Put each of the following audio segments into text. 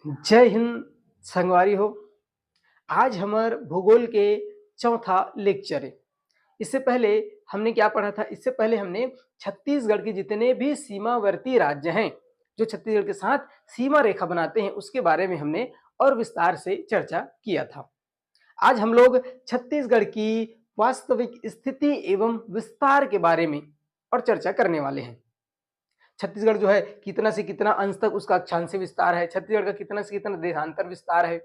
जय हिंद संगवारी हो। आज हमार भूगोल के चौथा लेक्चर है। इससे पहले हमने क्या पढ़ा था? इससे पहले हमने छत्तीसगढ़ के जितने भी सीमावर्ती राज्य हैं जो छत्तीसगढ़ के साथ सीमा रेखा बनाते हैं उसके बारे में हमने और विस्तार से चर्चा किया था। आज हम लोग छत्तीसगढ़ की वास्तविक स्थिति एवं विस्तार के बारे में और चर्चा करने वाले हैं। छत्तीसगढ़ जो है कितना से कितना अंश तक उसका अक्षांशीय विस्तार है, छत्तीसगढ़ का कितना से कितना देशांतर विस्तार है,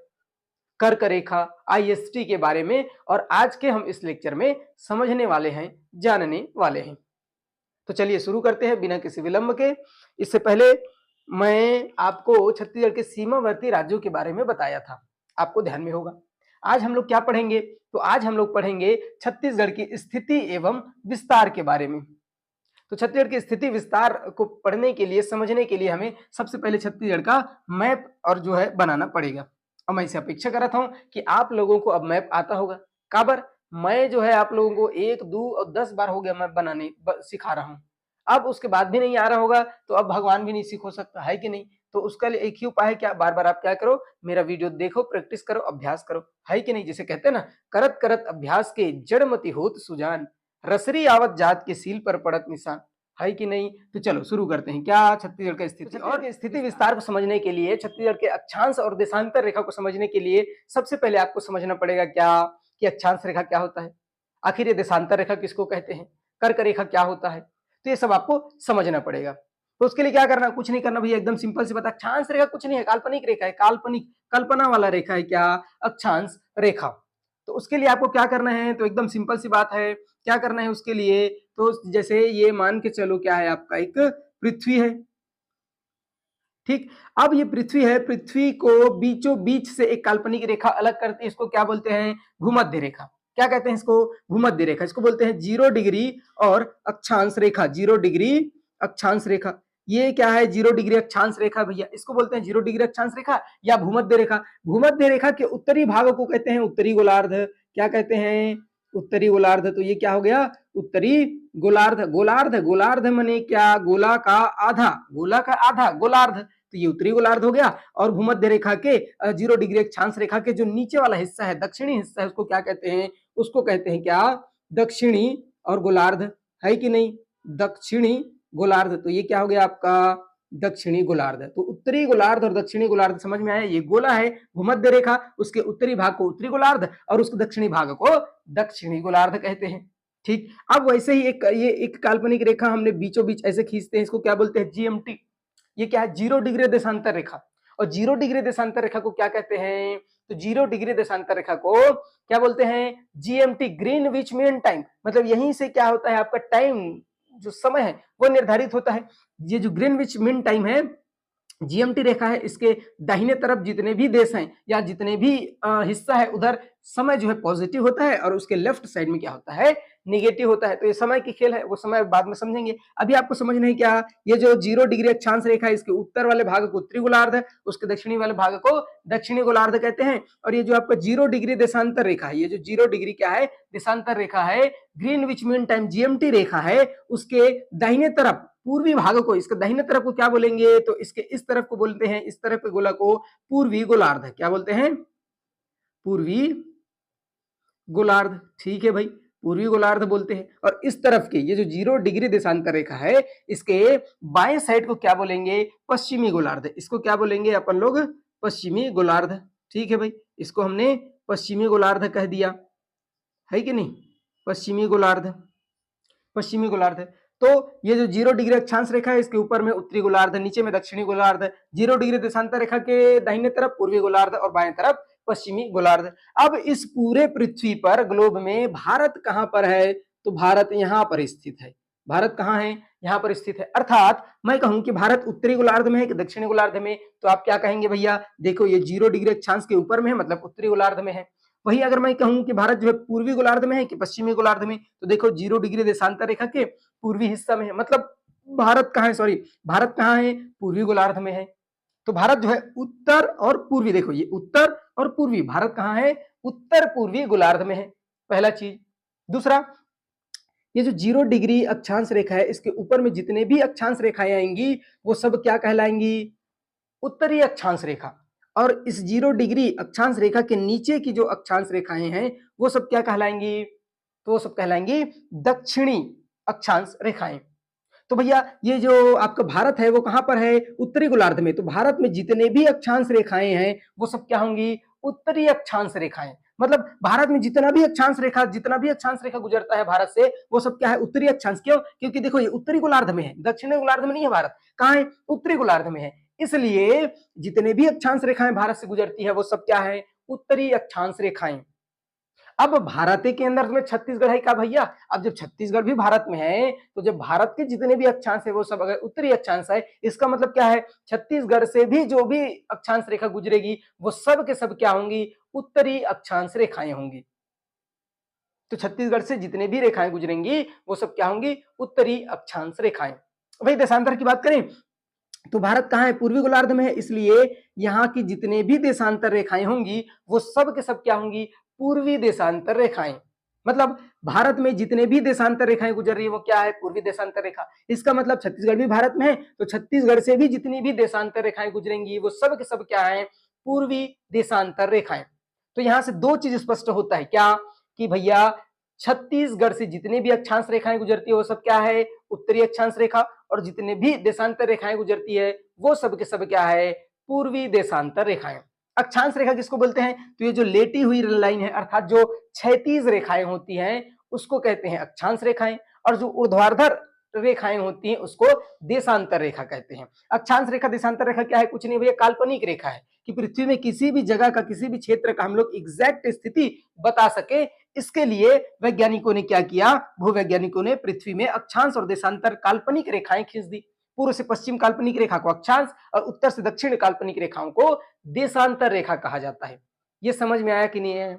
कर्क रेखा आईएसटी के बारे में और आज के हम इस लेक्चर में समझने वाले हैं, जानने वाले हैं। तो चलिए शुरू करते हैं बिना किसी विलंब के। इससे पहले मैं आपको छत्तीसगढ़ के सीमावर्ती राज्यों के बारे में बताया था, आपको ध्यान में होगा। आज हम लोग क्या पढ़ेंगे? तो आज हम लोग पढ़ेंगे छत्तीसगढ़ की स्थिति एवं विस्तार के बारे में। तो छत्तीसगढ़ की स्थिति विस्तार को पढ़ने के लिए, समझने के लिए हमें सबसे पहले छत्तीसगढ़ का मैप और जो है बनाना पड़ेगा। और मैं इसे अपेक्षा कर रहा हूं कि आप लोगों को अब मैप आता होगा। काबर मैं जो है आप लोगों को 1, 2 और 10 बार हो गया मैप बनाने सिखा रहा हूं। अब उसके बाद भी नहीं आ रहा होगा तो अब भगवान भी नहीं सीखो सकता है कि नहीं। तो उसका लिए एक ही उपाय है, क्या बार बार आप क्या करो, मेरा वीडियो देखो, प्रैक्टिस करो, अभ्यास करो, है कि नहीं। जिसे कहते हैं ना, करत करत अभ्यास के जड़मति होत सुजान, रसरी आवत जात के सील पर पड़त निशान, है कि नहीं। तो चलो शुरू करते हैं। क्या छत्तीसगढ़ का स्थिति और स्थिति विस्तार को समझने के लिए, छत्तीसगढ़ के अक्षांश और देशांतर रेखा को समझने के लिए सबसे पहले आपको समझना पड़ेगा क्या कि अक्षांश रेखा क्या होता है, आखिर ये देशांतर रेखा किसको कहते हैं, कर्क रेखा क्या होता है। तो ये सब आपको समझना पड़ेगा। तो उसके लिए क्या करना? कुछ नहीं करना भैया, एकदम सिंपल सी बात। अक्षांश रेखा कुछ नहीं है, काल्पनिक रेखा है, काल्पनिक कल्पना वाला रेखा है क्या अक्षांश रेखा। तो उसके लिए आपको क्या करना है? तो एकदम सिंपल सी बात है। क्या करना है उसके लिए? तो जैसे ये मान के चलो क्या है, आपका एक पृथ्वी है, ठीक। अब ये पृथ्वी है, पृथ्वी को बीचों बीच से एक काल्पनिक रेखा अलग करती है, इसको क्या बोलते हैं? भूमध्य रेखा। क्या कहते हैं इसको? भूमध्य रेखा। इसको बोलते हैं 0 डिग्री और अक्षांश रेखा। 0 डिग्री अक्षांश रेखा। ये क्या है? 0 डिग्री अक्षांश रेखा भैया, इसको बोलते हैं 0 डिग्री अक्षांश रेखा या भूमध्य रेखा। भूमध्य रेखा के उत्तरी भाग को कहते हैं उत्तरी गोलार्ध। क्या कहते हैं? उत्तरी गोलार्ध। तो ये क्या हो गया? उत्तरी गोलार्ध। गोलार्ध, गोलार्ध माने क्या? गोला का आधा, गोला का आधा गोलार्ध। तो ये उत्तरी गोलार्ध हो गया। और भूमध्य रेखा के 0 डिग्री अक्षांश रेखा के जो नीचे वाला हिस्सा है, दक्षिणी हिस्सा है, उसको क्या कहते हैं? उसको कहते हैं क्या? दक्षिणी और गोलार्ध, है कि नहीं। दक्षिणी गोलार्ध। तो ये क्या हो गया आपका? दक्षिणी गोलार्ध। तो उत्तरी गोलार्ध और दक्षिणी गोलार्ध समझ में आया। ये गोला है भूमध्य रेखा, उसके उत्तरी भाग को उत्तरी गोलार्ध और उसके दक्षिणी भाग को दक्षिणी गोलार्ध कहते हैं, ठीक। अब वैसे ही ये एक काल्पनिक रेखा हमने बीचों बीच ऐसे खींचते हैं, इसको क्या बोलते हैं? जीएमटी। ये क्या है? 0 डिग्री देशांतर रेखा। और 0 डिग्री देशांतर रेखा को क्या कहते हैं? तो 0 डिग्री देशांतर रेखा को क्या बोलते हैं? GMT, Greenwich mean time. मतलब यहीं से क्या होता है, आपका टाइम जो समय है वो निर्धारित होता है। ये जो ग्रीनविच मीन टाइम है, जीएमटी रेखा है, इसके दाहिने तरफ जितने भी देश हैं या जितने भी हिस्सा है उधर समय जो है पॉजिटिव होता है और उसके लेफ्ट साइड में क्या होता है? निगेटिव होता है। तो ये समय की खेल है, वो समय बाद में समझेंगे। अभी आपको समझना है क्या? ये जो 0 डिग्री अक्षांश रेखा है, इसके उत्तर वाले भाग को उत्तरी गोलार्ध है, उसके दक्षिणी वाले भाग को दक्षिणी गोलार्ध कहते हैं। और ये जो आपका 0 डिग्री देशांतर रेखा है, ये जो 0 डिग्री क्या है? देशांतर रेखा है, ग्रीनविच मीन टाइम जीएमटी रेखा है, उसके दाहिने तरफ पूर्वी भाग को, इसके दाहिने तरफ को क्या बोलेंगे? तो इसके इस तरफ को बोलते हैं, इस तरफ के गोला को पूर्वी गोलार्ध। क्या बोलते हैं? पूर्वी गोलार्ध, ठीक है भाई, पूर्वी गोलार्ध बोलते हैं। और इस तरफ के ये जो 0 डिग्री देशांतर रेखा है, इसके बाएं साइड को क्या बोलेंगे? पश्चिमी गोलार्ध। इसको क्या बोलेंगे अपन लोग? पश्चिमी गोलार्ध, ठीक है भाई। इसको हमने पश्चिमी गोलार्ध कह दिया, है कि नहीं। पश्चिमी गोलार्ध, पश्चिमी गोलार्ध। तो ये जो 0 डिग्री अक्षांश रेखा है, इसके ऊपर में उत्तरी गोलार्ध, नीचे में दक्षिणी गोलार्ध। 0 डिग्री देशांतर रेखा के दाहिने तरफ पूर्वी गोलार्ध और बाएं तरफ पश्चिमी गोलार्ध। अब इस पूरे पृथ्वी पर, ग्लोब में, भारत कहां पर है? तो भारत यहां पर स्थित है। भारत कहां है? यहां पर स्थित है। अर्थात मैं कहूं कि भारत उत्तरी गोलार्ध में है कि दक्षिणी गोलार्ध में, तो आप क्या कहेंगे भैया? देखो ये 0 डिग्री अक्षांश के ऊपर में है, मतलब उत्तरी गोलार्ध में है। वही अगर मैं कहूं कि भारत जो है पूर्वी गोलार्ध में है कि पश्चिमी गोलार्ध में, तो देखो 0 डिग्री देशांतर रेखा के पूर्वी हिस्सा में है। मतलब भारत कहां है? सॉरी, भारत कहां है? पूर्वी गोलार्ध में है। तो भारत जो है उत्तर और पूर्वी, देखो ये उत्तर और पूर्वी, भारत कहां है? उत्तर पूर्वी गोलार्ध में है, पहला चीज। दूसरा, ये जो 0 डिग्री अक्षांश रेखा है, इसके ऊपर में जितने भी अक्षांश रेखाएं आएंगी वो सब क्या कहलाएंगी? उत्तरी अक्षांश रेखा। और इस 0 डिग्री अक्षांश रेखा के नीचे की जो अक्षांश रेखाएं हैं वो सब क्या कहलाएंगी? तो वो सब कहलाएंगी दक्षिणी अक्षांश रेखाएं। तो भैया ये जो आपका भारत है वो कहां पर है? उत्तरी गोलार्ध में। तो भारत में जितने भी अक्षांश रेखाएं हैं वो सब क्या होंगी? उत्तरी अक्षांश रेखाएं। मतलब भारत में जितना भी अक्षांश रेखा गुजरता है भारत से वो सब क्या है? उत्तरी अक्षांश। क्यों? क्योंकि देखो ये उत्तरी गोलार्ध में है, दक्षिणी गोलार्ध में नहीं है भारत। कहां है? उत्तरी गोलार्ध में है। इसलिए जितने भी अक्षांश रेखाएं भारत से गुजरती है वो सब क्या है? उत्तरी अक्षांश रेखाएं। अब भारत के अंदर में छत्तीसगढ़ है क्या भैया? अब जब छत्तीसगढ़ भी भारत में है तो जब भारत के जितने भी अक्षांश है वो सब अगर उत्तरी अक्षांश है, इसका मतलब क्या है? छत्तीसगढ़ से भी जो भी अक्षांश रेखा गुजरेगी वो सब के सब क्या होंगी? उत्तरी अक्षांश रेखाएं होंगी। तो छत्तीसगढ़ से जितने भी रेखाएं गुजरेंगी वो सब क्या होंगी? उत्तरी अक्षांश रेखाएं। वही देशांतर की बात करें तो भारत कहां है? पूर्वी गोलार्ध में है, इसलिए यहाँ की जितने भी देशांतर रेखाएं होंगी वो सब के सब क्या होंगी? पूर्वी देशांतर रेखाएं। मतलब भारत में जितने भी देशांतर रेखाएं गुजर रही है वो क्या है? पूर्वी देशांतर रेखा। इसका मतलब छत्तीसगढ़ भी भारत में है तो छत्तीसगढ़ से भी जितनी भी देशांतर रेखाएं गुजरेंगी वो सब के सब क्या है? पूर्वी देशांतर रेखाएं। तो यहां से दो चीज स्पष्ट होता है क्या? कि भैया छत्तीसगढ़ से जितनी भी अक्षांश रेखाएं गुजरती है वो सब क्या है? उत्तरी अक्षांश रेखा। और जितने भी देशांतर रेखाएं गुजरती है वो सब के सब क्या है? पूर्वी देशांतर रेखाएं। अक्षांश रेखा किसको बोलते हैं? तो ये जो लेटी हुई लाइन है अर्थात जो क्षैतिज रेखाएं होती हैं उसको कहते हैं अक्षांश रेखाएं, और जो ऊर्ध्वाधर रेखाएं होती हैं उसको देशांतर रेखा कहते हैं। अक्षांश रेखा देशांतर रेखा क्या है? कुछ नहीं भैया, काल्पनिक रेखा है कि पृथ्वी में किसी भी जगह का, किसी भी क्षेत्र का हम लोग एग्जैक्ट स्थिति बता सके। इसके लिए वैज्ञानिकों ने क्या किया? भूवैज्ञानिकों ने पृथ्वी में अक्षांश और देशांतर काल्पनिक रेखाएं खींच दी। पूर्व से पश्चिम काल्पनिक रेखा को अक्षांश और उत्तर से दक्षिण काल्पनिक रेखाओं को देशांतर रेखा कहा जाता है। ये समझ में आया कि नहीं है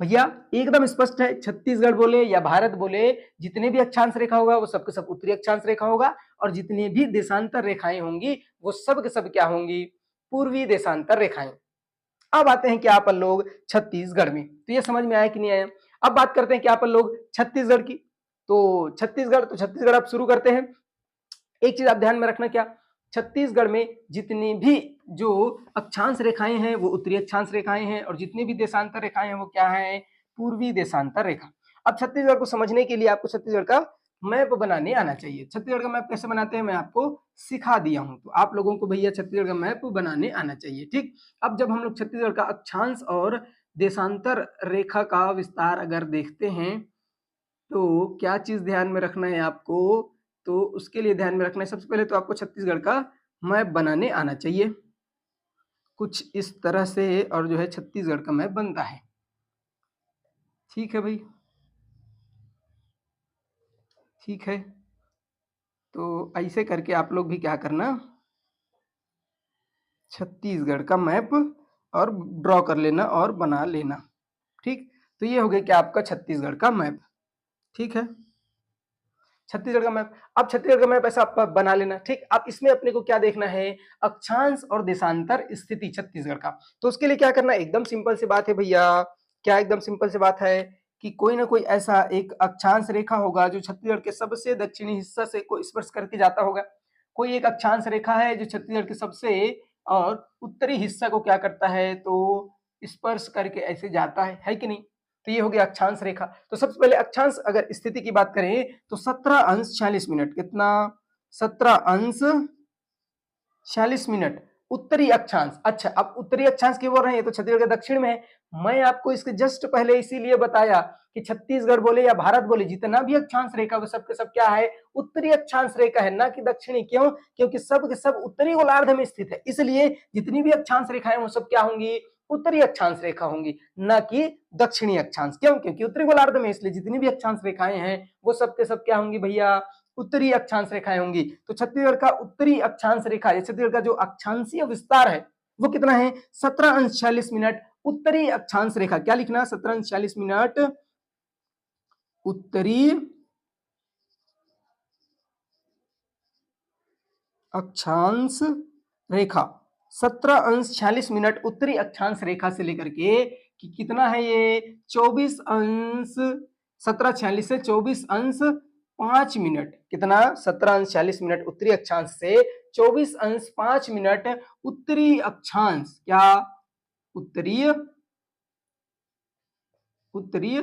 भैया? एकदम स्पष्ट है। छत्तीसगढ़ बोले या भारत बोले, जितने भी अक्षांश रेखा होगा वो सबके सब उत्तरी अक्षांश रेखा होगा, और जितनी भी देशांतर रेखाएं होंगी वो सब के सब क्या होंगी? पूर्वी देशांतर रेखाएं। अब आते हैं क्या अपन लोग छत्तीसगढ़ में। तो ये समझ में आया कि नहीं आया? अब बात करते हैं क्या अपन लोग छत्तीसगढ़ की। तो छत्तीसगढ़ अब शुरू करते हैं। एक चीज आप ध्यान में रखना, क्या? छत्तीसगढ़ में जितनी भी जो अक्षांश रेखाएं हैं वो उत्तरी अक्षांश रेखाएं हैं, और जितनी भी देशांतर रेखाएं हैं वो क्या है? पूर्वी देशांतर रेखा। अब छत्तीसगढ़ को समझने के लिए आपको छत्तीसगढ़ का मैप बनाने आना चाहिए। छत्तीसगढ़ का मैप कैसे बनाते हैं मैं आपको सिखा दिया हूं, तो आप लोगों को भैया छत्तीसगढ़ का मैप बनाने आना चाहिए। ठीक, अब जब हम लोग छत्तीसगढ़ का अक्षांश और देशांतर रेखा का विस्तार अगर देखते हैं तो क्या चीज ध्यान में रखना है आपको? तो उसके लिए ध्यान में रखना है, सबसे पहले तो आपको छत्तीसगढ़ का मैप बनाने आना चाहिए कुछ इस तरह से, और जो है छत्तीसगढ़ का मैप बनता है। ठीक है भाई, ठीक है। तो ऐसे करके आप लोग भी क्या करना, छत्तीसगढ़ का मैप और ड्रॉ कर लेना और बना लेना। ठीक, तो ये हो गया क्या आपका छत्तीसगढ़ का मैप। ठीक है, छत्तीसगढ़ का मैप। अब छत्तीसगढ़ का मैप ऐसा आप बना लेना। ठीक, अब इसमें अपने को क्या देखना है? अक्षांश और देशांतर स्थिति छत्तीसगढ़ का। तो उसके लिए क्या करना है? एकदम सिंपल सी बात है भैया। क्या एकदम सिंपल सी बात है कि कोई ना कोई ऐसा एक अक्षांश रेखा होगा जो छत्तीसगढ़ के सबसे दक्षिणी हिस्सा से को स्पर्श करके जाता होगा। कोई एक अक्षांश रेखा है जो छत्तीसगढ़ के सबसे और उत्तरी हिस्सा को क्या करता है? तो स्पर्श करके ऐसे जाता है कि नहीं? तो ये हो गया अक्षांश रेखा। तो सबसे पहले अक्षांश अगर स्थिति की बात करें तो 17 अंश 46 मिनट, कितना? 17 अंश 46 मिनट उत्तरी अक्षांश। अच्छा, अब उत्तरी अक्षांश की बोल रहे हैं तो छत्तीसगढ़ के दक्षिण में है। मैं आपको इसके जस्ट पहले इसीलिए बताया कि छत्तीसगढ़ बोले या भारत बोले, जितना भी अक्षांश रेखा वो सब के सब क्या है? उत्तरी अक्षांश रेखा है, ना कि दक्षिणी। क्यों? क्योंकि सब के सब उत्तरी गोलार्ध में स्थित है, इसलिए जितनी भी अक्षांश रेखाएं वो सब क्या होंगी? उत्तरी अक्षांश रेखा होंगी, ना कि दक्षिणी अक्षांश। क्यों? क्योंकि उत्तरी गोलार्ध में, इसलिए जितनी भी अक्षांश रेखाएं हैं वो सब के सब क्या होंगी भैया? उत्तरी अक्षांश रेखाएं होंगी। तो छत्तीसगढ़ का उत्तरी अक्षांश रेखा, छत्तीसगढ़ का जो अक्षांशीय विस्तार है वो कितना है? 17 अंश 46 मिनट उत्तरी अक्षांश रेखा। क्या लिखना? 17 अंश 46 मिनट उत्तरी अक्षांश रेखा। 17 अंश 46 मिनट उत्तरी अक्षांश रेखा से लेकर के कि कितना है ये? 24 अंश 17 46 से 24 अंश 5 मिनट, कितना 17 अंश 40 मिनट उत्तरी अक्षांश से 24 अंश 5 मिनट उत्तरी अक्षांश, क्या उत्तरीय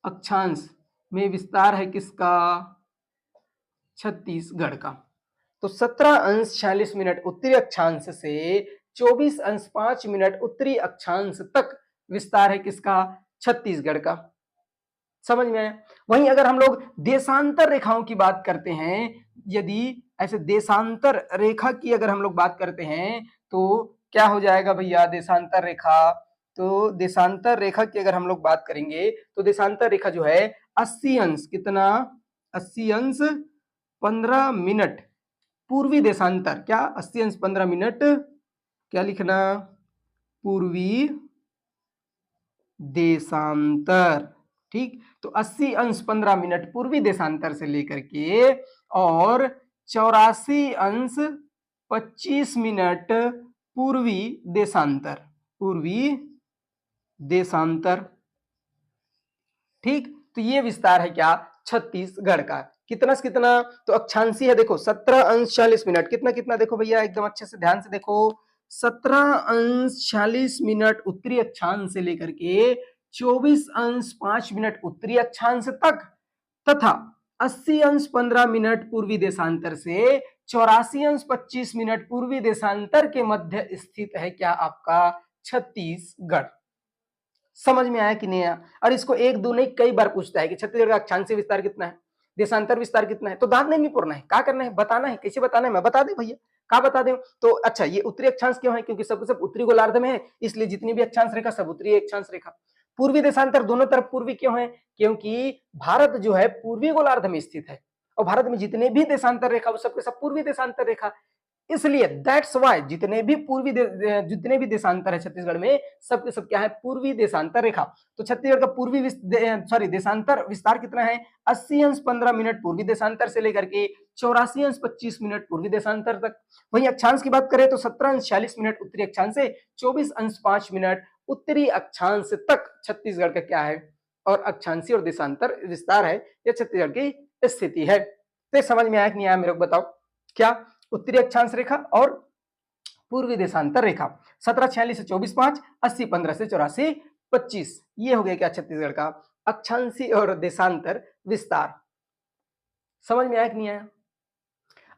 अक्षांश में विस्तार है किसका, छत्तीसगढ़ का। तो 17 अंश 46 मिनट उत्तरी अक्षांश से 24 अंश 5 मिनट उत्तरी अक्षांश तक विस्तार है किसका, छत्तीसगढ़ का। समझ में आया। वहीं अगर हम लोग देशांतर रेखाओं की बात करते हैं, यदि ऐसे देशांतर रेखा की अगर हम लोग बात करते हैं तो क्या हो जाएगा भैया, देशांतर रेखा। तो देशांतर रेखा की अगर हम लोग बात करेंगे तो देशांतर रेखा जो है 80 अंश, कितना 80 अंश 15 मिनट पूर्वी देशांतर, क्या 80 अंश 15 मिनट, क्या लिखना, पूर्वी देशांतर। ठीक, तो 80 अंश 15 मिनट पूर्वी देशांतर से लेकर के और 84 अंश 25 मिनट पूर्वी देशांतर, ठीक। तो ये विस्तार है क्या, छत्तीसगढ़ का। कितना से कितना, तो अक्षांशी है, देखो 17 अंश 40 मिनट, कितना कितना देखो भैया, एकदम अच्छे से ध्यान से देखो, 17 अंश 40 मिनट उत्तरी अक्षांश से लेकर के 24 अंश 5 मिनट उत्तरी अक्षांश तक, तथा 80 अंश 15 मिनट पूर्वी देशांतर से 84 अंश 25 मिनट पूर्वी देशांतर के मध्य स्थित है क्या, आपका छत्तीसगढ़। समझ में आया कि नहीं आया। और इसको एक दो नहीं कई बार पूछता है कि छत्तीसगढ़ का अक्षांशीय विस्तार कितना है, देशांतर विस्तार कितना है, तो दांत नहीं पुरना है, क्या करना है, बताना है। कैसे बताना है, मैं बता दे भैया, क्या बता दे। तो अच्छा, ये उत्तरी अक्षांश क्यों है, क्योंकि सब उत्तरी गोलार्ध में है, इसलिए जितनी भी अक्षांश रेखा सब उत्तरी अक्षांश रेखा। पूर्वी देशांतर दोनों तरफ पूर्वी क्यों है, क्योंकि भारत जो है पूर्वी गोलार्ध में स्थित है और भारत में जितने भी देशांतर रेखा वो सबके सब पूर्वी देशांतर रेखा, इसलिए दैट्स वाई जितने भी देशांतर है छत्तीसगढ़ में सबके सब क्या है, पूर्वी देशांतर रेखा। तो छत्तीसगढ़ का पूर्वी देशांतर विस्तार कितना है, 80 अंश 15 मिनट पूर्वी देशांतर से लेकर के 84 अंश 25 मिनट पूर्वी देशांतर तक। वहीं अक्षांश की बात करें तो 17 अंश 40 मिनट उत्तरी अक्षांश से 24 अंश 5 मिनट उत्तरी अक्षांश तक छत्तीसगढ़ का क्या है, और अक्षांशीय और देशांतर विस्तार है, यह छत्तीसगढ़ की स्थिति है। तो समझ में आया कि नहीं आया, मेरे को बताओ। क्या उत्तरी अक्षांश रेखा और पूर्वी देशांतर रेखा 17 46 से 24 5, 80 15 से 84 25, ये हो गया क्या छत्तीसगढ़ का अक्षांशीय और देशांतर विस्तार। समझ में आया कि नहीं आया।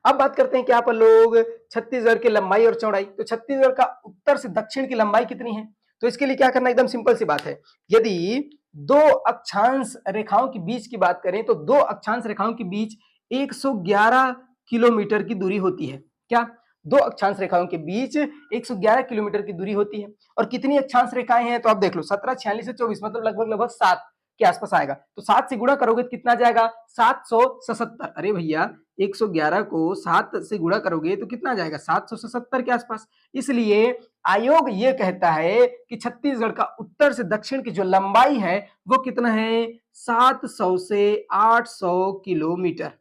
अब बात करते हैं क्या पर लोग, छत्तीसगढ़ की लंबाई और चौड़ाई। तो छत्तीसगढ़ का उत्तर से दक्षिण की लंबाई कितनी है, तो इसके लिए क्या करना, एकदम सिंपल सी बात है। यदि दो अक्षांश रेखाओं के बीच की बात करें तो दो अक्षांश रेखाओं के बीच 111 किलोमीटर की दूरी होती है। क्या, दो अक्षांश रेखाओं के बीच 111 किलोमीटर की दूरी होती है। और कितनी अक्षांश रेखाएं हैं, तो आप देख लो 17 46 से 24, मतलब लगभग 7 के आसपास आएगा। तो 7 से गुणा करोगे तो कितना जाएगा, 777। अरे भैया 111 को 7 से गुणा करोगे तो कितना जाएगा, 777 के आसपास। इसलिए आयोग ये कहता है कि छत्तीसगढ़ का उत्तर से दक्षिण की जो लंबाई है वो कितना है, 700 से 800 किलोमीटर।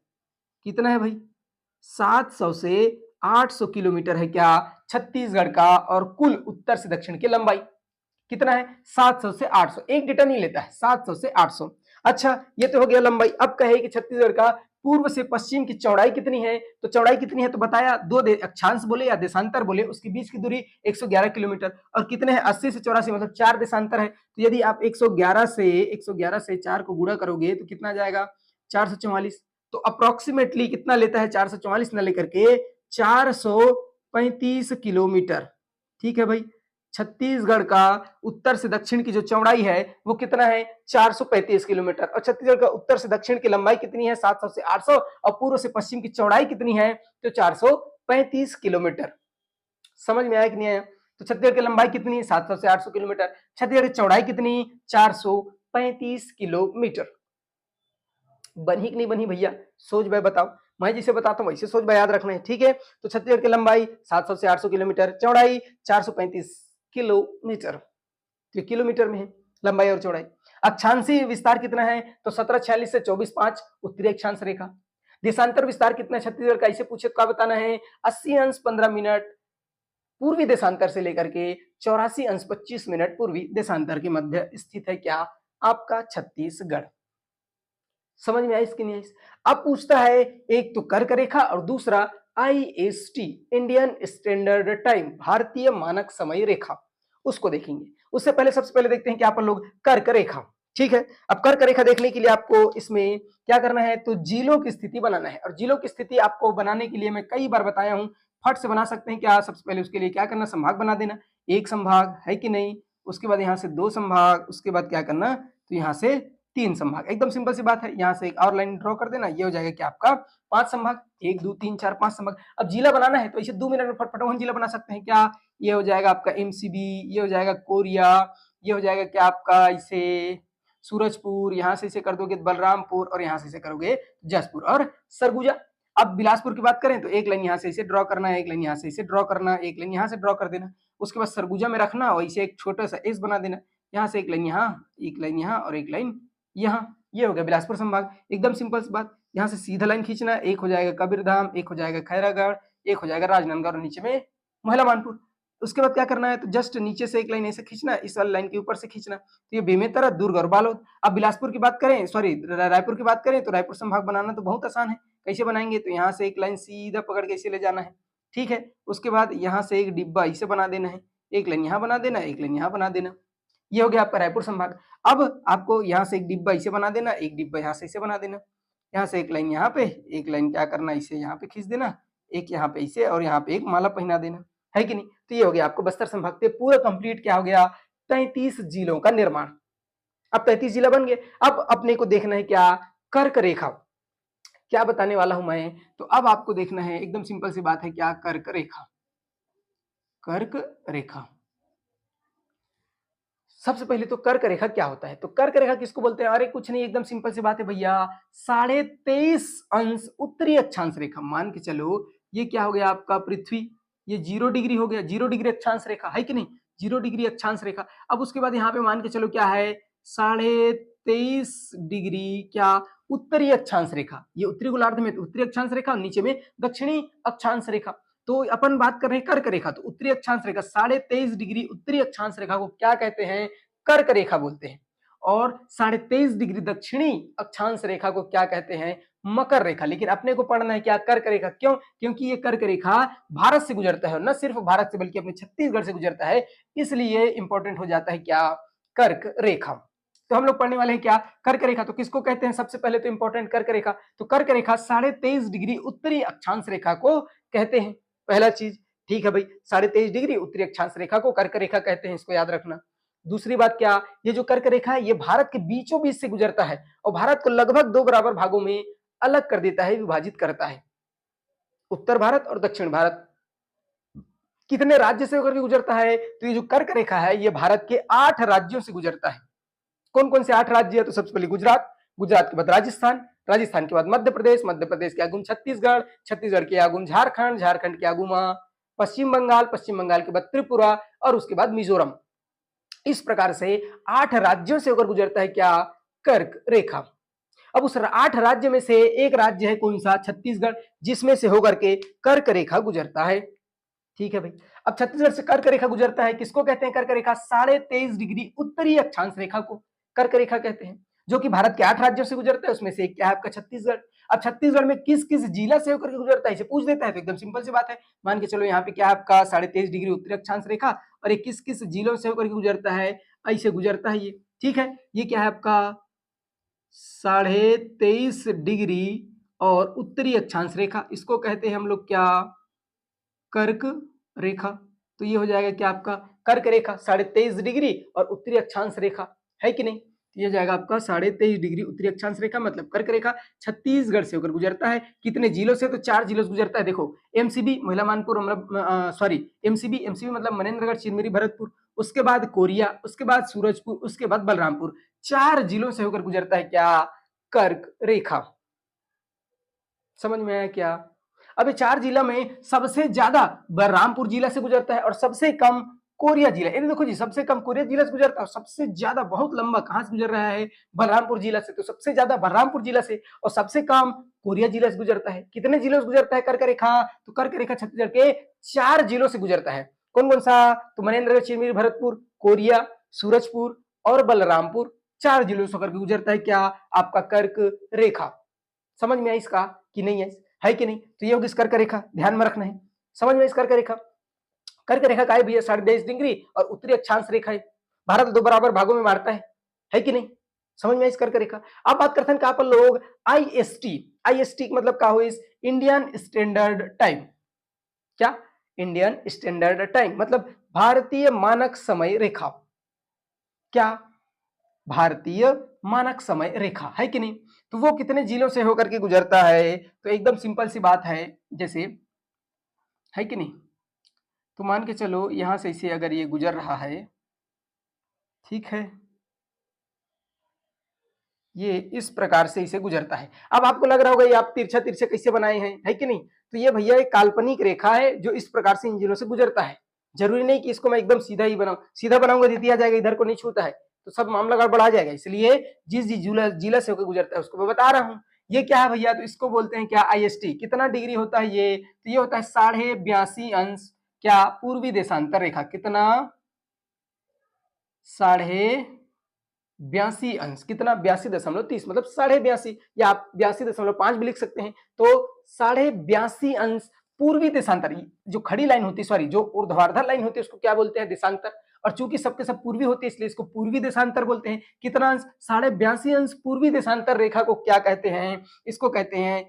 कितना है भाई, 700 से 800 किलोमीटर है क्या छत्तीसगढ़ का, और कुल उत्तर से दक्षिण की लंबाई कितना है, 700 से 800, एक डेटा नहीं लेता है, 700 से 800। अच्छा, ये तो हो गया लंबाई। अब कहे कि छत्तीसगढ़ का पूर्व से पश्चिम की चौड़ाई कितनी है, तो चौड़ाई कितनी है तो बताया, दो अक्षांश बोले या देशांतर बोले, उसके बीच की दूरी 111 किलोमीटर। और कितने हैं, 80 से 84, मतलब 4 देशांतर है। तो यदि आप 111 से 4 को गुणा करोगे तो कितना जाएगा, 444। तो अप्रोक्सीमेटली कितना लेता है, 444 न लेकर के 435 किलोमीटर। ठीक है भाई, छत्तीसगढ़ का उत्तर से दक्षिण की जो चौड़ाई है वो कितना है, 435 किलोमीटर। और छत्तीसगढ़ का उत्तर से दक्षिण की लंबाई कितनी है, 700 से 800, और पूर्व से पश्चिम की चौड़ाई कितनी है, तो 435 किलोमीटर। समझ में आया कि नहीं आया। तो छत्तीसगढ़ की लंबाई कितनी, 700 से 800 किलोमीटर, छत्तीसगढ़ की चौड़ाई कितनी, 435 किलोमीटर। बनी कि नहीं बनी भैया, सोच भाई बताओ। मैं जिसे बताता हूँ वैसे सोच भाई याद रखना है, ठीक है। तो छत्तीसगढ़ की लंबाई 700 से 800 किलोमीटर, चौड़ाई 435 किलोमीटर, तो किलोमीटर में है लंबाई और चौड़ाई। अक्षांशीय विस्तार कितना है, तो 17 46 से 24 5 उत्तरी अक्षांश रेखा। देशांतर विस्तार कितना है छत्तीसगढ़ का, इसे पूछे तो क्या बताना है, 80 अंश 15 मिनट पूर्वी देशांतर से लेकर के 84 अंश 25 मिनट पूर्वी देशांतर के मध्य स्थित है क्या, आपका छत्तीसगढ़। समझ में आई इसकी नहीं आई? अब पूछता है एक तो कर्क रेखा और दूसरा IST इंडियन स्टैंडर्ड टाइम भारतीय मानक समय रेखा, उसको देखेंगे। उससे पहले सबसे पहले देखते हैं कि अपन लोग कर्क रेखा, ठीक है। अब कर्क रेखा देखने के लिए आपको इसमें क्या करना है, तो जीलो की स्थिति बनाना है। और जीलो की स्थिति आपको बनाने के लिए मैं कई बार बताया हूं, फट से बना सकते हैं क्या। सबसे पहले उसके लिए क्या करना, संभाग बना देना, एक संभाग है कि नहीं, उसके बाद यहाँ से दो संभाग, उसके बाद क्या करना, तो यहाँ से तीन संभाग, एकदम सिंपल सी बात है। यहाँ से एक और लाइन ड्रॉ कर देना, ये हो जाएगा क्या आपका पांच संभाग, 1 2 3 4 5 संभाग। अब जिला बनाना है तो इसे 2 मिनट में फटफट जिला बना सकते हैं क्या। ये हो जाएगा आपका MCB, ये हो जाएगा कोरिया, ये हो जाएगा क्या आपका इसे सूरजपुर, यहाँ से इसे कर दोगे बलरामपुर, और यहाँ से इसे करोगे जसपुर और सरगुजा। अब बिलासपुर की बात करें तो एक लाइन यहाँ से इसे ड्रॉ करना है, एक लाइन यहाँ से इसे ड्रॉ करना, एक लाइन यहाँ से ड्रॉ कर देना। उसके बाद सरगुजा में रखना और इसे एक छोटा सा एस बना देना, यहाँ से एक लाइन यहाँ, एक लाइन यहाँ और एक लाइन यहाँ। ये हो गया बिलासपुर संभाग, एकदम सिंपल सी बात। यहाँ से सीधा लाइन खींचना, एक हो जाएगा कबीरधाम, एक हो जाएगा खैरागढ़, एक हो जाएगा राजनांदगांव और नीचे में महिला मानपुर। उसके बाद क्या करना है, तो जस्ट नीचे से एक लाइन ऐसे खींचना, इस वाली लाइन के ऊपर से खींचना, तो ये बेमेतरा, दुर्ग और बालोद। अब बिलासपुर की बात करें, सॉरी रायपुर की बात करें, तो रायपुर संभाग बनाना तो बहुत आसान है। कैसे बनाएंगे, तो यहाँ से एक लाइन सीधा पकड़ के इसे ले जाना है, ठीक है। उसके बाद यहाँ से एक डिब्बा इसे बना देना है, एक लाइन यहाँ बना देना, एक लाइन यहाँ बना देना। ये हो गया आपका रायपुर संभाग। अब आपको यहाँ से एक डिब्बा इसे बना देना, एक डिब्बा यहाँ से इसे बना देना, यहाँ से एक लाइन यहाँ पे, एक लाइन क्या करना, इसे यहाँ पे खींच देना, एक यहाँ पे इसे और यहाँ पे एक माला पहना देना, है कि नहीं। तो ये हो गया आपको बस्तर संभाग से पूरा कंप्लीट क्या हो गया, 33 जिलों का निर्माण। अब 33 जिला बन गए। अब अपने को देखना है क्या, कर्क रेखा। क्या बताने वाला हूं मैं, तो अब आपको देखना है, एकदम सिंपल सी बात है, क्या कर्क रेखा। कर्क रेखा, सबसे पहले तो कर्क रेखा क्या होता है, तो कर्क रेखा किसको बोलते हैं, अरे कुछ नहीं, एकदम सिंपल सी बात है भैया, 23.5 उत्तरी अक्षांश रेखा। मान के चलो ये क्या हो गया आपका पृथ्वी, ये 0 डिग्री हो गया, 0 डिग्री अक्षांश रेखा, है कि नहीं, 0 डिग्री अक्षांश रेखा। अब उसके बाद यहाँ पे मान के चलो क्या है, 23.5 डिग्री क्या उत्तरी अक्षांश रेखा, ये उत्तरी गोलार्ध में उत्तरी अक्षांश रेखा, नीचे में दक्षिणी अक्षांश रेखा। तो अपन बात कर रहे हैं कर्क रेखा, तो उत्तरी अक्षांश रेखा 23.5 डिग्री उत्तरी अक्षांश रेखा को क्या कहते हैं, कर्क रेखा बोलते हैं। और 23.5 डिग्री दक्षिणी अक्षांश रेखा को क्या कहते हैं, मकर रेखा। लेकिन अपने को पढ़ना है क्या, कर्क रेखा। क्यों, क्योंकि ये कर्क रेखा भारत से गुजरता है, न सिर्फ भारत से बल्कि अपने छत्तीसगढ़ से गुजरता है, इसलिए इंपॉर्टेंट हो जाता है क्या, कर्क रेखा। तो हम लोग पढ़ने वाले हैं क्या, कर्क रेखा। तो किसको कहते हैं, सबसे पहले तो इंपॉर्टेंट कर्क रेखा, तो कर्क रेखा 23.5 डिग्री उत्तरी अक्षांश रेखा को कहते हैं, पहला चीज, ठीक है भाई। 23.5 डिग्री उत्तरी अक्षांश रेखा को कर्क रेखा कहते हैं, इसको याद रखना। दूसरी बात क्या, ये जो कर्क रेखा है ये भारत के बीचों बीच से गुजरता है और भारत को लगभग 2 बराबर भागों में अलग कर देता है, विभाजित करता है। उत्तर भारत और दक्षिण भारत कितने राज्य से होकर के गुजरता है, तो ये जो कर्क रेखा है ये भारत के 8 राज्यों से गुजरता है। कौन कौन से 8 राज्य है, तो सबसे पहले गुजरात, गुजरात के बाद राजस्थान, राजस्थान के बाद मध्य प्रदेश, मध्य प्रदेश के आगुम छत्तीसगढ़, छत्तीसगढ़ के आगुम झारखंड, झारखंड के आगुम पश्चिम बंगाल, पश्चिम बंगाल के बाद त्रिपुरा और उसके बाद मिजोरम। इस प्रकार से 8 राज्यों से होकर गुजरता है क्या, कर्क रेखा। अब उस 8 राज्य में से एक राज्य है कौन सा, छत्तीसगढ़, जिसमें से होकर के कर्क रेखा गुजरता है, ठीक है भाई। अब छत्तीसगढ़ से कर्क रेखा गुजरता है, किसको कहते हैं कर्क रेखा, 23.5 डिग्री उत्तरी अक्षांश रेखा को कर्क रेखा कहते हैं, जो कि भारत के 8 राज्यों से गुजरता है, उसमें से एक क्या है आपका छत्तीसगढ़। अब छत्तीसगढ़ में किस किस जिला से होकर के गुजरता है इसे पूछ देता है, तो एकदम सिंपल सी बात है, मान के चलो यहाँ पे क्या है आपका 23.5 डिग्री उत्तरी अक्षांश रेखा और ये किस किस जिलों से होकर के गुजरता है, ऐसे गुजरता है ये, ठीक है। ये क्या है आपका 23.5 डिग्री और उत्तरी अक्षांश रेखा, इसको कहते हैं हम लोग क्या, कर्क रेखा। तो ये हो जाएगा क्या आपका कर्क रेखा 23.5 डिग्री और उत्तरी अक्षांश रेखा, है कि नहीं। तो ये जाएगा आपका 23.5 डिग्री उत्तरी अक्षांश रेखा मतलब कर्क रेखा, छत्तीसगढ़ से होकर गुजरता है। कितने जिलों से, तो 4 जिलों से गुजरता है। देखो MCB महिला मानपुर, मतलब सॉरी MCB मतलब मनेन्द्रगढ़, चिरमिरी, भरतपुर, उसके बाद कोरिया, उसके बाद सूरजपुर, उसके बाद बलरामपुर, 4 जिलों से होकर गुजरता है क्या, कर्क रेखा। समझ में आया क्या। अब 4 जिला में सबसे ज्यादा बलरामपुर जिला से गुजरता है और सबसे कम कोरिया जिला, ये देखो जी, सबसे कम कोरिया जिला से गुजरता है और सबसे ज्यादा बहुत लंबा कहां से गुजर रहा है, बलरामपुर जिला से। तो सबसे ज्यादा बलरामपुर जिला से और सबसे कम कोरिया जिला से गुजरता है। कितने जिलों से गुजरता है कर्क रेखा, तो कर्क रेखा छत्तीसगढ़ के 4 जिलों से गुजरता है। कौन कौन सा, तो मनेन्द्रगढ़, चिरमिरी, भरतपुर, कोरिया, सूरजपुर और बलरामपुर। 4 जिलों से होकर के गुजरता है, क्या? आपका कर्क रेखा। समझ में आई इसका कि नहीं है कि नहीं? तो ये होगी इस कर्क रेखा, ध्यान में रखना है। समझ में इस कर्क रेखा, कर्क रेखा का है भैया 23.5 डिग्री और उत्तरी अक्षांश रेखा है। भारत 2 बराबर भागों में बांटता है कि नहीं? समझ में इस कर्क रेखा। अब बात करते हैं कहां पर लोग आईएसटी, आईएसटी मतलब क्या हो, इस इंडियन स्टैंडर्ड टाइम। क्या? इंडियन स्टैंडर्ड टाइम मतलब भारतीय मानक समय रेखा। क्या? भारतीय मानक समय रेखा, है कि नहीं? तो वो कितने जिलों से होकर के गुजरता है? तो एकदम सिंपल सी बात है, जैसे, है कि नहीं? तो मान के चलो यहां से इसे अगर ये गुजर रहा है, ठीक है, ये इस प्रकार से इसे गुजरता है। अब आपको लग रहा होगा ये आप तिरछा तिरछा कैसे बनाए हैं, है कि नहीं? तो ये भैया एक काल्पनिक रेखा है जो इस प्रकार से इन जिलों से गुजरता है। जरूरी नहीं कि इसको मैं एकदम सीधा ही बनाऊं, सीधा बनाऊंगा तो दिया जाएगा, इधर को नहीं छूता है तो सब मामला गड़बड़ा आ जाएगा। इसलिए जिस जिस जिला से होकर गुजरता है उसको मैं बता रहा हूँ। ये क्या है भैया? तो इसको बोलते हैं क्या? आईएसटी। कितना डिग्री होता है ये? तो ये होता है 82.5 क्या? पूर्वी देशांतर रेखा। कितना? 82.5 कितना? 82.30 मतलब 82.5 या आप 82.5 भी लिख सकते हैं। तो 82.5 पूर्वी देशांतर, जो खड़ी लाइन होती है, सॉरी जो ऊर्ध्वाधर लाइन होती है उसको क्या बोलते हैं? देशांतर। और चूंकि सबके सब पूर्वी होती है इसलिए इसको पूर्वी देशांतर बोलते हैं। कितना अंश? 82.5 पूर्वी देशांतर रेखा को क्या कहते हैं? इसको कहते हैं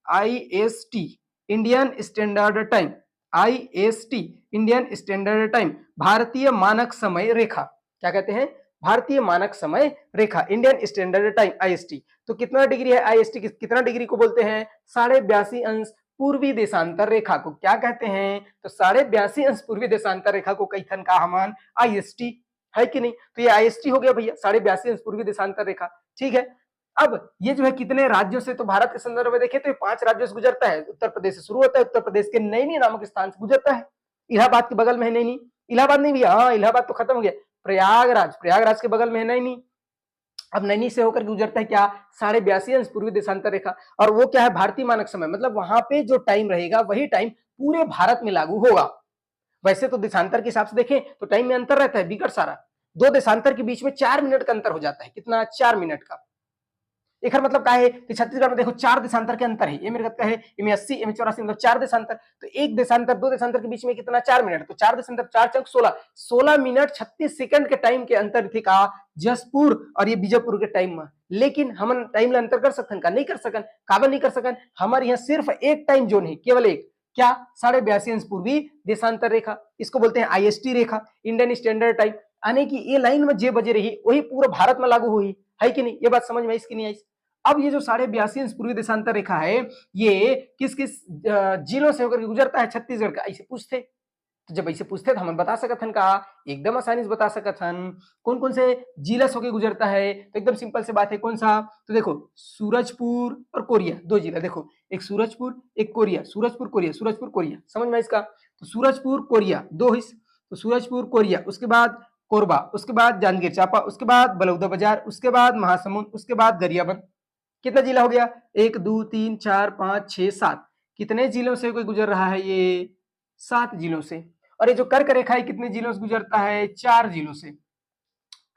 IST, Indian standard time. IST, Indian standard time, भारतीय मानक समय रेखा। क्या कहते हैं? भारतीय मानक समय रेखा, इंडियन स्टैंडर्ड टाइम, आईएसटी। तो कितना डिग्री है आईएसटी? कितना डिग्री को बोलते हैं? 82.5 पूर्वी देशांतर रेखा को क्या कहते हैं? तो 82.5 पूर्वी देशांतर रेखा को कैथन का हमान आईएसटी, है कि नहीं? तो ये आईएसटी हो गया भैया, 82.5 पूर्वी देशांतर रेखा। ठीक है। अब ये जो है कितने राज्यों से, तो भारत के संदर्भ में देखें तो ये 5 राज्यों से गुजरता है। उत्तर प्रदेश से शुरू होता है, उत्तर प्रदेश के नैनी नामक स्थान से गुजरता है। इलाहाबाद के बगल में है नैनी। इलाहाबाद नहीं भैया, हाँ इलाहाबाद तो खत्म हो गया, प्रयागराज, प्रयागराज के बगल में है नैनी। अब नैनी से होकर गुजरता है क्या? 82.5 पूर्वी देशांतर रेखा। और वो क्या है? भारतीय मानक समय, मतलब वहां पे जो टाइम रहेगा वही टाइम पूरे भारत में लागू होगा। वैसे तो देशांतर के हिसाब से देखें तो टाइम में अंतर रहता है बिकट सारा। 2 देशांतर के बीच में 4 मिनट का अंतर हो जाता है। कितना? 4 मिनट का। एक मतलब क्या है कि छत्तीसगढ़ में देखो 4 देशांतर के अंतर है, ये मेरे का है, इनमें 80, इनमें 84, मतलब 4 देशांतर। तो एक देशांतर 2 देशांतर के बीच में कितना? 4 मिनट। तो 4 देशांतर 4 चौक 16, 16 मिनट 36 सेकंड के टाइम के अंतर थे का जसपुर और ये बीजापुर के टाइम में। लेकिन हम टाइम अंतर कर सकते का? नहीं कर सकन। काबर नहीं कर सकन? हमारे यहाँ सिर्फ एक टाइम जोन है, केवल एक। क्या? 82.5 पूर्वी देशांतर रेखा, इसको बोलते हैं आईएसटी रेखा, इंडियन स्टैंडर्ड टाइम। यानी कि ये लाइन में जे बजे रही वही पूरे भारत में लागू हुई, है कि नहीं? ये बात समझ में इसकी नहीं आई? अब ये जो 82.5 पूर्वी देशांतर रेखा है ये किस किस जिलों से होकर गुजरता है? छत्तीसगढ़ का। ऐसे पूछते तो जब ऐसे पूछते तो हम बता सकत हन का? एकदम आसानी से बता सकत हन। कौन कौन से जिला से होकर गुजरता है? तो एकदम सिंपल से बात है। कौन सा? तो देखो सूरजपुर और कोरिया, 2 जिला देखो, एक सूरजपुर एक Korea, Surajpur Korea, Surajpur Korea. समझ में इसका? तो सूरजपुर कोरिया 2 हिस्से, तो सूरजपुर कोरिया, उसके बाद कोरबा, उसके बाद जांजगीर चांपा, उसके बाद बलौदा बाजार, उसके बाद महासमुंद, उसके बाद गरियाबंद। कितना जिला हो गया? 1 2 3 4 5 6 7। कितने जिलों से कोई गुजर रहा है? ये 7 जिलों से। और ये जो कर्क रेखा है कितने जिलों से गुजरता है? 4 जिलों से।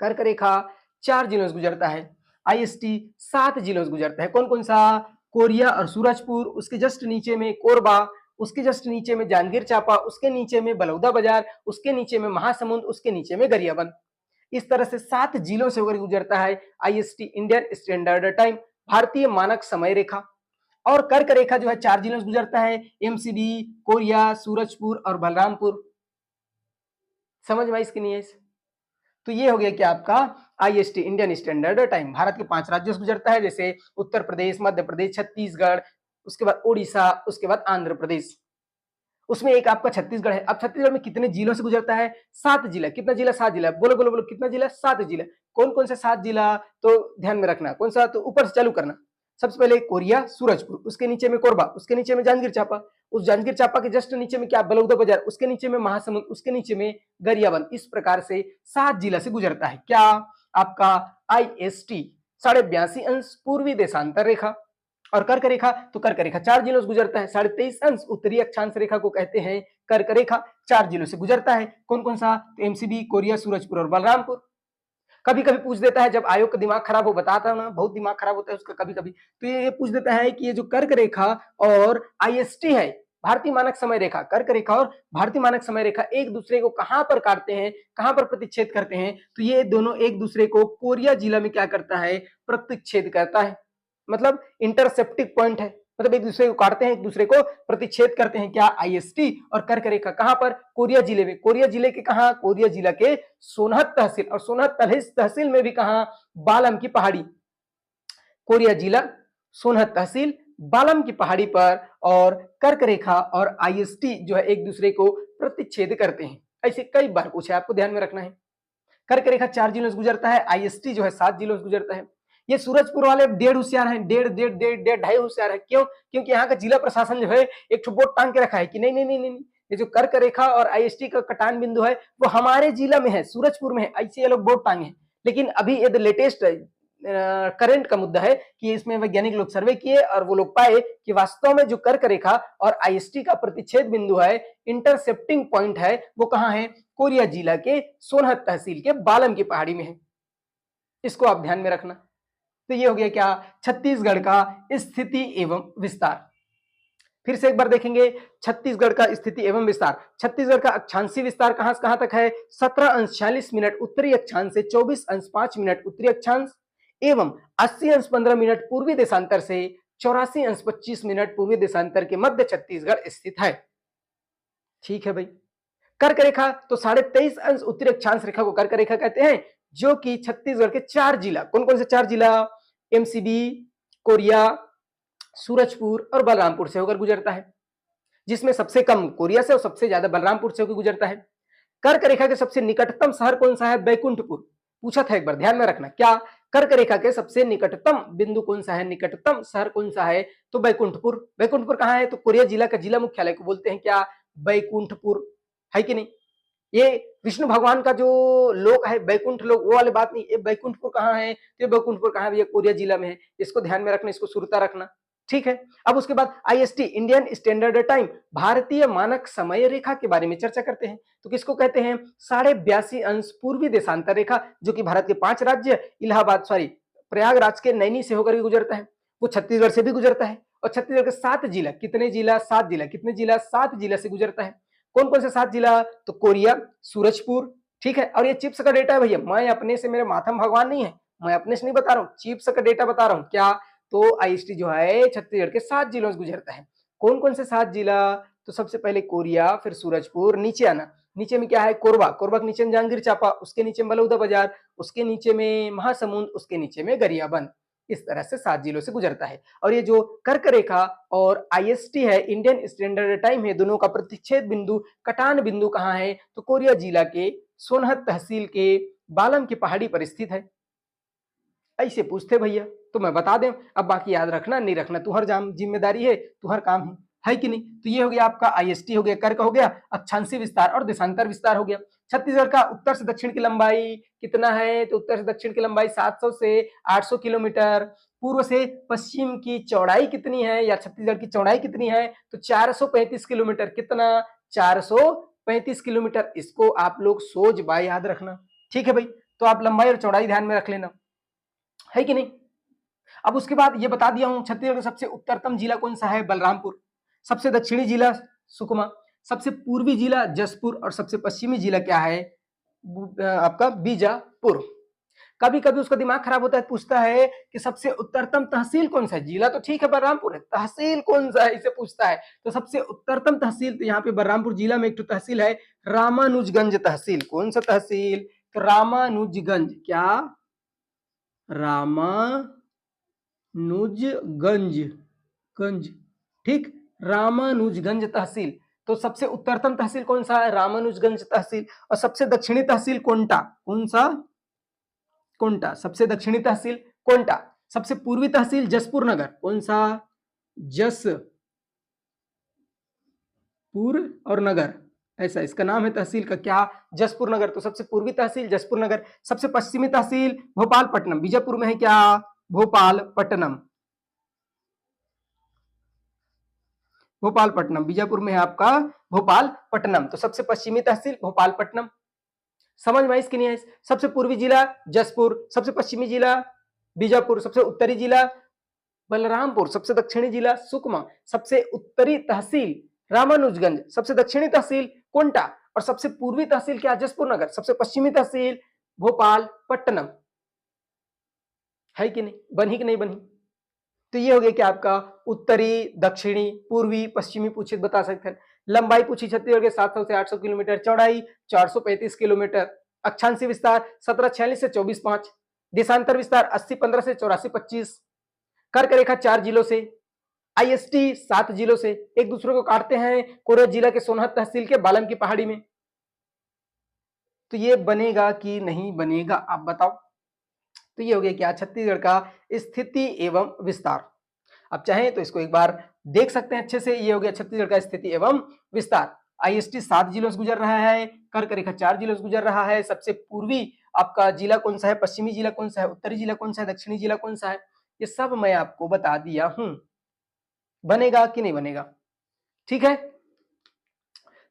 कर्क रेखा 4 जिलों से गुजरता है। आईएसटी 7 जिलों से गुजरता है। कौन कौन सा? कोरिया और सूरजपुर, उसके जस्ट नीचे में कोरबा, उसके जस्ट नीचे में जांजगीर चांपा, उसके नीचे में बलौदा बाजार, उसके नीचे में महासमुंद, उसके नीचे में गरियाबंद। इस तरह से 7 जिलों से होकर गुजरता है आईएसटी, इंडियन स्टैंडर्ड टाइम, भारतीय मानक समय रेखा। और कर्क रेखा जो है 4 जिलों से गुजरता है, एमसीडी, कोरिया, सूरजपुर और बलरामपुर। समझ में इसकी नहीं है? तो ये हो गया क्या आपका IST, Indian standard time. Bharat के 5 राज्यों से गुजरता है, जैसे उत्तर प्रदेश, मध्य प्रदेश, छत्तीसगढ़, उसके बाद उड़ीसा, उसके बाद आंध्र प्रदेश। उसमें एक आपका छत्तीसगढ़ है। अब छत्तीसगढ़ में कितने जिलों से गुजरता है? 7 जिला। कितना जिला? 7 जिला। बोलो बोलो बोलो, कितना जिला? 7 जिला। कौन कौन से 7 जिला? तो ध्यान में रखना। कौन सा? तो ऊपर से चालू करना। सबसे पहले कोरिया, सूरजपुर, उसके नीचे में कोरबा, उसके नीचे में जांजगीर चांपा, उस जांजगीर चांपा के जस्ट नीचे में क्या? बलौदा बाजार, उसके नीचे में महासमुंद, उसके नीचे में गरियाबंद। इस प्रकार से 7 जिला से गुजरता है क्या? आपका आईएसटी, 82.5 पूर्वी देशांतर रेखा। और कर्क रेखा, तो कर्क रेखा 4 जिलों से गुजरता है, 23.5 उत्तरी अक्षांश रेखा को कहते हैं कर्क रेखा। 4 जिलों से गुजरता है। कौन कौन सा? तो एमसीडी, कोरिया, सूरजपुर और बलरामपुर। कभी कभी पूछ देता है, जब आयोग का दिमाग खराब हो, बताता हूं ना, बहुत दिमाग खराब होता है उसका कभी कभी, तो ये पूछ देता है कि ये जो कर्क रेखा और आईएसटी है, भारतीय मानक समय रेखा, कर्क रेखा और भारतीय मानक समय रेखा एक दूसरे को कहां पर काटते हैं, कहां पर प्रतिच्छेद करते हैं, तो ये दोनों एक दूसरे को कोरिया जिला में क्या करता है, प्रतिच्छेद करता है, मतलब इंटरसेप्टिक पॉइंट है, मतलब एक दूसरे को काटते हैं, एक दूसरे को प्रतिच्छेद करते हैं, क्या, आईएसटी और कर्क रेखा, कहां पर, कोरिया जिले में, कोरिया जिले के कहां, कोरिया जिला के सोनहत तहसील, और सोनहत तहसील में भी कहां, बालम की पहाड़ी, कोरिया जिला सोनहत तहसील बालम की पहाड़ी पर, और कर्क रेखा और आईएसटी जो है एक दूसरे को प्रतिच्छेद करते हैं। ऐसे कई बार पूछा, आपको ध्यान में रखना है। कर्क रेखा 4 जिलों से गुजरता है, आईएसटी जो है 7 जिलों से गुजरता है। ये सूरजपुर वाले डेढ़ होशियार हैं, डेढ़ ढाई होशियार है, क्यों, क्योंकि यहाँ का जिला प्रशासन जो है एक ठो बोर्ड टांग के रखा है कि नहीं नहीं नहीं नहीं, ये जो कर्क रेखा और आईएसटी का कटान बिंदु है वो हमारे जिला में है, सूरजपुर में है, ऐसे ये लोग बोर्ड टांगे हैं। लेकिन अभी ये लेटेस्ट करंट का मुद्दा है कि इसमें वैज्ञानिक लोग सर्वे किए और वो लोग पाए कि वास्तव में जो कर्क रेखा और आईएसटी का प्रतिच्छेद बिंदु है, इंटरसेप्टिंग पॉइंट है, वो कहां है, कोरिया जिला के सोनहत तहसील के बालम की पहाड़ी में है। इसको आप ध्यान में रखना। तो ये हो गया क्या, छत्तीसगढ़ का स्थिति एवं विस्तार। फिर से एक बार देखेंगे छत्तीसगढ़ का स्थिति एवं विस्तार। छत्तीसगढ़ का अक्षांशीय विस्तार कहां से कहां तक है, 17 अंश 46 मिनट उत्तरी अक्षांश से 24 अंश 5 मिनट उत्तरी अक्षांश एवं 80 अंश 15 मिनट पूर्वी देशांतर से 84 अंश 25 मिनट पूर्वी देशांतर के मध्य छत्तीसगढ़ स्थित है। ठीक है भाई। कर्क रेखा तो 23.5 अंश उत्तरी अक्षांश रेखा को कर्क रेखा कहते हैं, जो कि छत्तीसगढ़ के 4 जिला, कौन कौन से 4 जिला, एमसीबी, कोरिया, सूरजपुर और बलरामपुर से होकर गुजरता है, जिसमें सबसे कम कोरिया से और सबसे ज्यादा बलरामपुर से होकर गुजरता है। कर्क रेखा के सबसे निकटतम शहर कौन सा है, बैकुंठपुर, पूछा था एक बार, ध्यान में रखना, क्या, कर्क रेखा के सबसे निकटतम बिंदु कौन सा है, निकटतम शहर कौन सा है, तो बैकुंठपुर। बैकुंठपुर कहां है, तो कोरिया जिला का जिला मुख्यालय को बोलते हैं क्या, बैकुंठपुर, है कि नहीं। ये विष्णु भगवान का जो लोक है बैकुंठ लोक, वो वाली बात नहीं, ये बैकुंठपुर कहां है, तो बैकुंठपुर कहां है, ये कोरिया जिला में है, इसको ध्यान में रखना, इसको सुरता रखना। ठीक है। अब उसके बाद आईएसटी, इंडियन स्टैंडर्ड टाइम, भारतीय मानक समय रेखा के बारे में चर्चा करते हैं। तो किसको कहते हैं, 82.5 अंश पूर्वी देशांतर रेखा, जो कि भारत के 5 राज्य प्रयागराज के नैनी से होकर गुजरता है, वो छत्तीसगढ़ से भी गुजरता है, और छत्तीसगढ़ के 7 जिला, कितने जिला, 7 जिला, कितने जिला, 7 जिला से गुजरता है। कौन कौन से 7 जिला, तो कोरिया, सूरजपुर, ठीक है। और ये चिप्स का डेटा है भैया, मैं अपने से, मेरे माथम भगवान नहीं है, मैं अपने से नहीं बता रहा हूँ, चिप्स का डेटा बता रहा हूँ, क्या, तो आईएसटी जो है छत्तीसगढ़ के 7 जिलों से गुजरता है। कौन कौन से 7 जिला, तो सबसे पहले कोरिया, फिर सूरजपुर, नीचे आना, नीचे में क्या है, कोरबा, कोरबा के नीचे में जांजगीर चांपा, उसके नीचे में बलौदा बाजार, उसके नीचे में महासमुंद, उसके नीचे में गरियाबंद। इस तरह से 7 जिलों से गुजरता है। और ये जो कर्क रेखा और आईएसटी है, इंडियन स्टैंडर्ड टाइम है, दोनों का प्रतिच्छेद बिंदु, कटान बिंदु कहां है, तो कोरिया जिला के सोनहत तहसील के बालम की पहाड़ी पर स्थित है। ऐसे पूछते भैया, तो मैं बता दें, अब बाकी याद रखना नहीं रखना तुहर जिम्मेदारी है, तुहर काम है कि नहीं। तो ये हो गया आपका आईएसटी, हो गया कर्क, हो गया अक्षांशीय विस्तार और देशांतर विस्तार हो गया। छत्तीसगढ़ का उत्तर से दक्षिण की लंबाई कितना है, तो उत्तर से दक्षिण की लंबाई 700 से 800 किलोमीटर, पूर्व से पश्चिम की चौड़ाई कितनी है, या छत्तीसगढ़ की चौड़ाई कितनी है, तो 435 किलोमीटर, कितना, 435 किलोमीटर। इसको आप लोग सोच बाय याद रखना, ठीक है भाई। तो आप लंबाई और चौड़ाई ध्यान में रख लेना, है कि नहीं। अब उसके बाद ये बता दिया हूं, छत्तीसगढ़ का सबसे उत्तरतम जिला कौन सा है, बलरामपुर, सबसे दक्षिणी जिला सुकमा, सबसे पूर्वी जिला जसपुर, और सबसे पश्चिमी जिला क्या है, आपका बीजापुर। कभी कभी उसका दिमाग खराब होता है, पूछता है कि सबसे उत्तरतम तहसील कौन सा है, जिला तो ठीक है बलरामपुर है, तहसील कौन सा है, इसे पूछता है। तो सबसे उत्तरतम तहसील, तो यहाँ पे बलरामपुर जिला में एक तो तहसील है रामानुजगंज तहसील, कौन सा तहसील, तो रामानुजगंज, क्या, रामानुजगंज, गंज, ठीक, रामानुजगंज तहसील। तो सबसे उत्तरतम तहसील कौन सा है, रामानुजगंज तहसील। और सबसे दक्षिणी तहसील कोंटा, कौन सा, कोंटा, सबसे दक्षिणी तहसील कोंटा। सबसे पूर्वी तहसील जसपुर नगर, कौन सा, जसपुर और नगर, ऐसा इसका नाम है तहसील का, क्या, जसपुर नगर। तो सबसे पूर्वी तहसील जसपुर नगर। सबसे पश्चिमी तहसील भोपालपट्टनम, बीजापुर में है क्या, भोपालपट्टनम, भोपालपट्टनम, बीजापुर में है आपका भोपालपट्टनम। तो सबसे पश्चिमी तहसील भोपालपट्टनम। समझ में आई कि नहीं आई? सबसे पूर्वी जिला जसपुर, सबसे पश्चिमी जिला बीजापुर, सबसे उत्तरी जिला बलरामपुर, सबसे दक्षिणी जिला सुकमा, सबसे उत्तरी तहसील रामानुजगंज, सबसे दक्षिणी तहसील कोंटा और सबसे पूर्वी तहसील क्या जसपुर नगर, सबसे पश्चिमी तहसील भोपाल पट्टनम। है कि नहीं? बनी कि नहीं बनी? तो ये हो गया कि आपका उत्तरी, दक्षिणी, पूर्वी, पश्चिमी पूछे बता सकते हैं। लंबाई पूछी छत्तीसगढ़ के 700 से 800 किलोमीटर, चौड़ाई 435 किलोमीटर, अक्षांशीय विस्तार 1746 से 24.5, देशांतर विस्तार 8015 से 8425, कर्क रेखा 4 जिलों से, आईएसटी 7 जिलों से एक दूसरे को काटते हैं कोरबा जिला के सोनहत तहसील के बालम की पहाड़ी में। तो ये बनेगा कि नहीं बनेगा आप बताओ। तो ये हो गया क्या छत्तीसगढ़ का स्थिति एवं विस्तार। अब चाहें तो इसको एक बार देख सकते हैं अच्छे से। ये हो गया छत्तीसगढ़ का स्थिति एवं विस्तार। आईएसटी 7 जिलों से गुजर रहा है, कर्क रेखा 4 जिलों से गुजर रहा है। सबसे पूर्वी आपका जिला कौन सा है, पश्चिमी जिला कौन सा है, उत्तरी जिला कौन सा है, दक्षिणी जिला कौन सा है, ये सब मैं आपको बता दिया हूं। बनेगा कि नहीं बनेगा? ठीक है,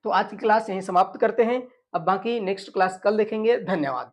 तो आज की क्लास यहीं समाप्त करते हैं। अब बाकी नेक्स्ट क्लास कल देखेंगे। धन्यवाद।